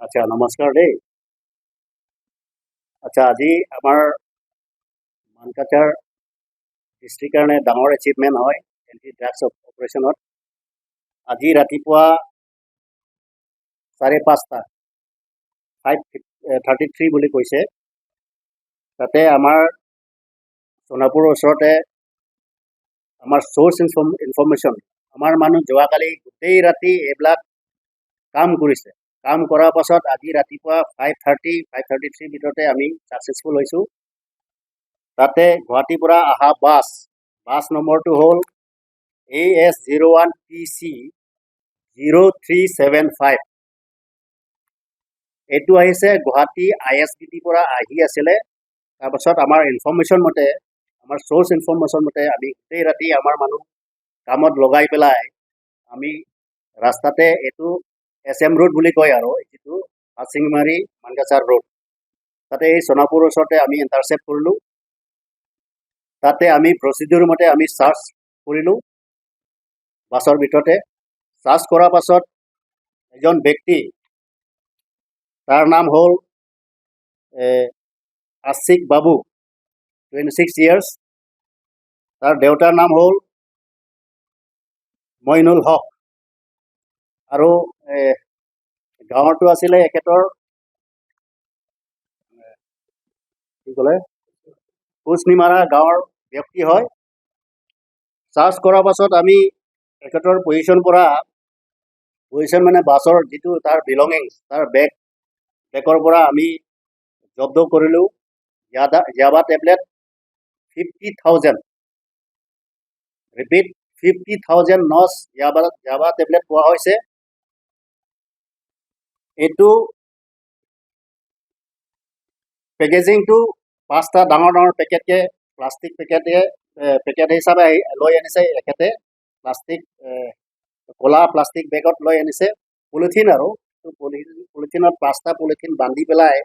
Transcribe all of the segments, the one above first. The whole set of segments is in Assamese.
আচ্ছা নমস্কাৰ দেই। আচ্ছা আজি আমাৰ মানকাচাৰ ডিষ্ট্ৰিক্ট কাৰণে ডাঙৰ এচিভমেণ্ট হয় এণ্টি ড্ৰাগছ অপাৰেশ্যনত। আজি ৰাতিপুৱা 5:30 5:33 বুলি কৈছে। তাতে আমাৰ সোণাপুৰৰ ওচৰতে আমাৰ চ'ৰ্চ ইনফৰ্মেশ্যন আমাৰ মানুহ যোৱাকালি গোটেই ৰাতি এইবিলাক কাম কৰিছে। কাম কৰাৰ পাছত আজি ৰাতিপুৱা 5:33 ভিতৰতে আমি ছাকচেছফুল হৈছোঁ। তাতে গুৱাহাটীৰ পৰা অহা বাছ নম্বৰটো হ'ল AS01PC0375। এইটো আহিছে গুৱাহাটী ISBTৰ পৰা আহি আছিলে। তাৰপাছত আমাৰ ইনফৰ্মেশ্যন মতে আমাৰ চ'ৰ্চ ইনফৰ্মেশ্যন মতে আমি গোটেই ৰাতি আমাৰ মানুহ কামত লগাই পেলাই আমি ৰাস্তাতে এইটো SM ৰোড বুলি কয় আৰু যিটো হাচিংমাৰী মানকাচাৰ ৰোড, তাতে এই সোণাপুৰ ওচৰতে আমি ইণ্টাৰচেপ্ট কৰিলোঁ। তাতে আমি প্ৰচিডিউৰ মতে আমি চাৰ্চ কৰিলোঁ বাছৰ ভিতৰতে। চাৰ্চ কৰাৰ পাছত এজন ব্যক্তি, তাৰ নাম হ'ল আশিক বাবু, 26 years। তাৰ দেউতাৰ নাম হ'ল মইনুল হক আৰু গাঁৱৰটো আছিলে এখেতৰ কি ক'লে কোচনিমাৰা গাঁৱৰ ব্যক্তি হয়। চাৰ্চ কৰাৰ পাছত আমি এখেতৰ পজিশ্যন মানে বাছৰ যিটো তাৰ বিলঙিংছ, তাৰ বেগৰ পৰা আমি জব্দ কৰিলোঁ ইয়াবা টেবলেট 50,000। ৰিপিট 50,000 নচ ইয়াবা টেবলেট পোৱা হৈছে। এইটো পেকেজিংটো 5টা ডাঙৰ পেকেটকৈ প্লাষ্টিক পেকেট হিচাপে লৈ আনিছে এখেতে। প্লাষ্টিক ক'লা প্লাষ্টিক বেগত লৈ আনিছে, পলিথিন আৰু পলিথিনত 5টা পলিথিন বান্ধি পেলাই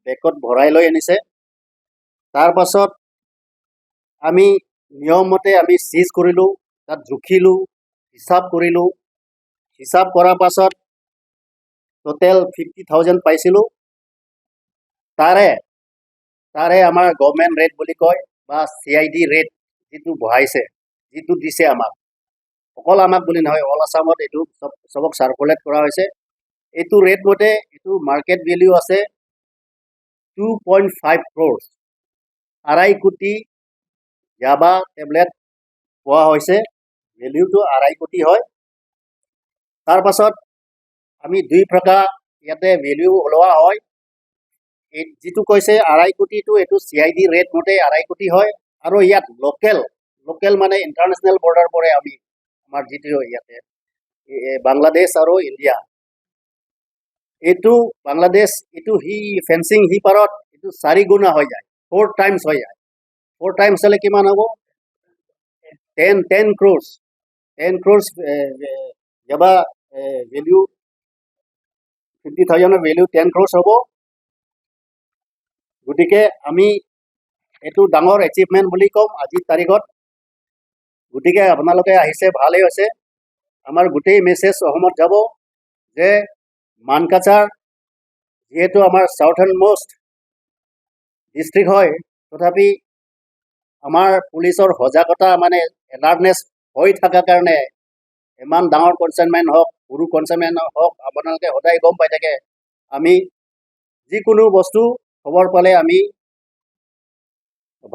বেগত ভৰাই লৈ আনিছে। তাৰপাছত আমি নিয়মমতে আমি চিজ কৰিলোঁ, তাত জুখিলোঁ, হিচাপ কৰিলোঁ। হিচাপ কৰাৰ পাছত টোটেল 50,000 পাইছিলোঁ। তাৰে আমাৰ গভৰ্ণমেণ্ট ৰেট বুলি কয় বা CID ৰেট যিটো বহাইছে, যিটো দিছে আমাক, অকল আমাক বুলি নহয়, অল আছামত এইটো চবক চাৰ্কুলেট কৰা হৈছে। এইটো ৰেট মতে এইটো মাৰ্কেট ভেলিউ আছে 2.5 crores, 2.5 কোটি ইয়াবা টেবলেট পোৱা হৈছে। ভেলিউটো 2.5 কোটি হয়। তাৰপাছত আমি 2 প্ৰকাৰ ইয়াতে ভেলিউ ওলোৱা হয়। যিটো কৈছে 2.5 কোটিটো এইটো CID ৰেট মতে 2.5 কোটি হয়। আৰু ইয়াত লোকেল মানে ইণ্টাৰনেশ্যনেল বৰ্ডাৰ পৰে আমি আমাৰ যিটো ইয়াতে বাংলাদেশ আৰু ইণ্ডিয়া, এইটো বাংলাদেশ এইটো ফেন্সিং পাৰত এইটো 4 গুণা হৈ যায়, 4 টাইমছ হৈ যায়। 4 টাইমছ হ'লে কিমান হ'ব? 10 crores। 10 crores ইয়াবা ভেলিউ 50,000 ভেলিউ 10 crores হ'ব। গতিকে আমি এইটো ডাঙৰ এচিভমেণ্ট বুলি ক'ম আজিৰ তাৰিখত। গতিকে আপোনালোকে আহিছে, ভালেই হৈছে। আমাৰ গোটেই মেছেজ অসমত যাব যে মানকাচাৰ যিহেতু আমাৰ চাউথাৰ্ণ মোষ্ট ডিষ্ট্ৰিক্ট হয়, তথাপি আমাৰ পুলিচৰ সজাগতা মানে এলাৰ্টনেছ হৈ থকাৰ কাৰণে ইমান ডাঙৰ কনচাইনমেণ্ট হওক, সৰু কনচাইনমেণ্ট হওক, আপোনালোকে সদায় গম পাই থাকে। আমি যিকোনো বস্তু খবৰ পালে আমি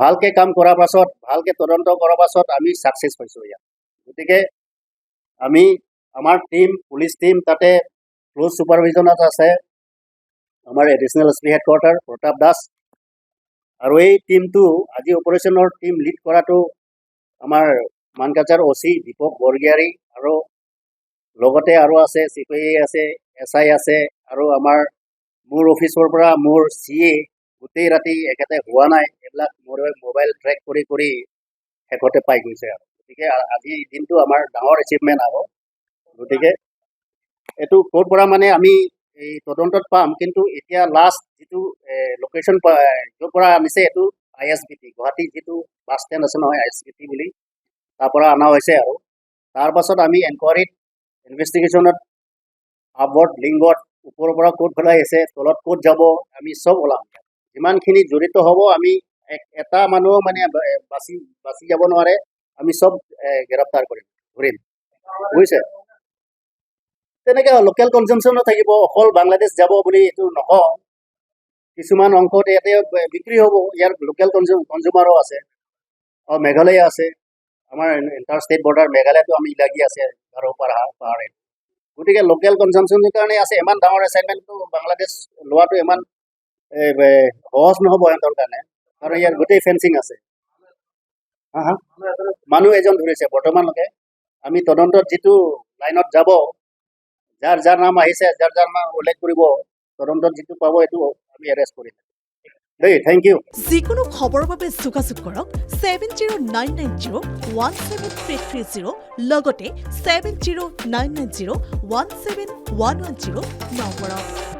ভালকৈ কাম কৰাৰ পাছত, ভালকৈ তদন্ত কৰাৰ পাছত আমি ছাকচেছ হৈছোঁ ইয়াত। গতিকে আমাৰ পুলিচ টিম তাতে ক্ল'জ ছুপাৰভিজনত আছে আমাৰ additional SP headquarter Pratap Das. আৰু এই টিমটো আজি অপাৰেশ্যনৰ টিম লিড কৰাটো আমাৰ মানকাচাৰ OC দীপক বৰগিয়াৰী, আৰু লগতে আৰু আছে CPA আছে, SI আছে, আৰু মোৰ অফিচৰ পৰা মোৰ CA গোটেই ৰাতি এখেতে হোৱা নাই, এইবিলাক মোৰ মোবাইল ট্ৰেক কৰি শেষতে পাই গৈছে আৰু। গতিকে আজিৰ দিনটো আমাৰ ডাঙৰ এচিভমেণ্ট আৰু। গতিকে এইটো ক'ৰ পৰা মানে আমি এই তদন্তত পাম, কিন্তু এতিয়া লাষ্ট যিটো লোকেশ্যন য'ৰ পৰা আনিছে এইটো ISBT, গুৱাহাটী যিটো বাছ ষ্টেণ্ড আছে নহয় ISBT বুলি, তাৰ পৰা অনা হৈছে। আৰু তাৰপাছত আমি ইনভেষ্টিগেশ্যনত আপৱৰ্ড লিংগত ওপৰৰ পৰা ক'ত পেলাই আছে, তলত ক'ত যাব, আমি চব ওলাম। যিমানখিনি জড়িত হ'ব, আমি এটা মানুহ মানে বাচি যাব নোৱাৰে, আমি চব গ্ৰেপ্তাৰ কৰিম, ধৰিম, বুজিছে? তেনেকৈ লোকেল কনজামশ্যনো থাকিব, অকল বাংলাদেশ যাব বুলি এইটো নকওঁ। কিছুমান অংশত ইয়াতে বিক্ৰী হ'ব, ইয়াৰ লোকেল কনজিউমাৰো আছে। মেঘালয় আছে, আমাৰ ইণ্টাৰ ষ্টেট বৰ্ডাৰ মেঘালয়তো আমি লাগি আছে আৰু পাহাৰে। গতিকে লোকেল কনজামশ্যনৰ কাৰণে আছে। ইমান ডাঙৰ এছাইনমেণ্টটো বাংলাদেশ লোৱাটো ইমান সহজ নহ'ব সিহঁতৰ কাৰণে, কাৰণ ইয়াৰ গোটেই ফেঞ্চিং আছে। মানুহ এজন ধৰিছে বৰ্তমানলৈকে। আমি তদন্তত যিটো লাইনত যাব, যাৰ নাম আহিছে, যাৰ নাম উল্লেখ কৰিব, তদন্তত যিটো পাব এইটো আমি এৰেষ্ট কৰিম দেই। Thank you. যিকোনো খবৰৰ বাবে যোগাযোগ কৰক 7099017330 লগতে 7099017110 নম্বৰত।